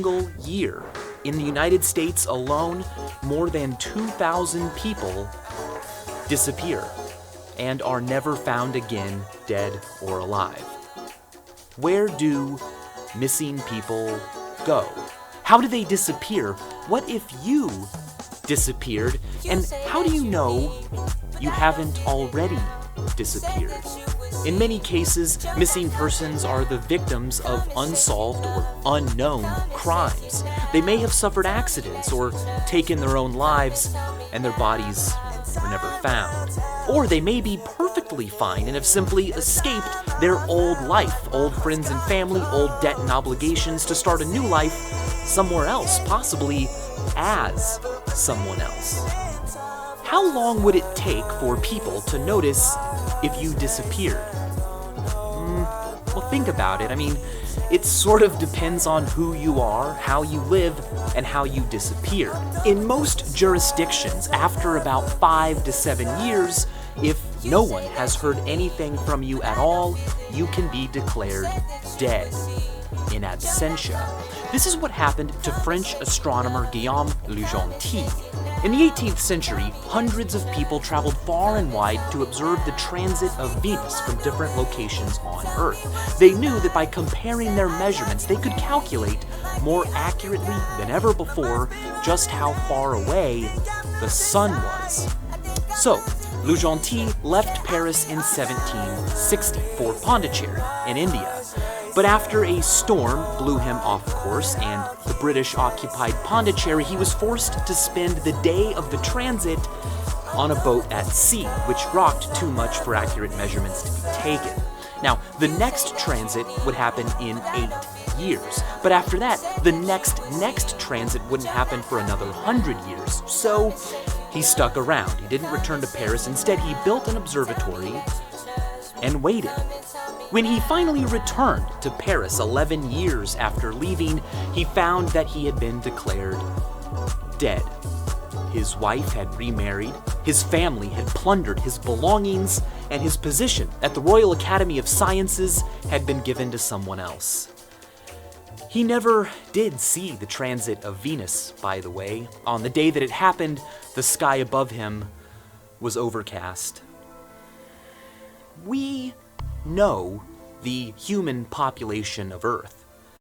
single year, in the United States alone, more than 2,000 people disappear and are never found again, dead or alive. Where do missing people go? How do they disappear? What if you disappeared? And how do you know you haven't already disappeared? In many cases, missing persons are the victims of unsolved or unknown crimes. They may have suffered accidents or taken their own lives, and their bodies were never found. Or they may be perfectly fine and have simply escaped their old life, old friends and family, old debt and obligations, to start a new life somewhere else, possibly as someone else. How long would it take for people to notice if you disappeared? Well, think about it. I mean, it sort of depends on who you are, how you live, and how you disappeared. In most jurisdictions, after about 5 to 7 years, if no one has heard anything from you at all, you can be declared dead, in absentia. This is what happened to French astronomer Guillaume Le Gentil. In the 18th century, hundreds of people traveled far and wide to observe the transit of Venus from different locations on Earth. They knew that by comparing their measurements, they could calculate more accurately than ever before just how far away the sun was. So, Le Gentil left Paris in 1760 for Pondicherry in India. But after a storm blew him off course and the British occupied Pondicherry, he was forced to spend the day of the transit on a boat at sea, which rocked too much for accurate measurements to be taken. Now, the next transit would happen in 8 years, but after that, the next transit wouldn't happen for another 100 years. So he stuck around. He didn't return to Paris. Instead, he built an observatory and waited. When he finally returned to Paris 11 years after leaving, he found that he had been declared dead. His wife had remarried, his family had plundered his belongings, and his position at the Royal Academy of Sciences had been given to someone else. He never did see the transit of Venus, by the way. On the day that it happened, the sky above him was overcast. We know the human population of Earth.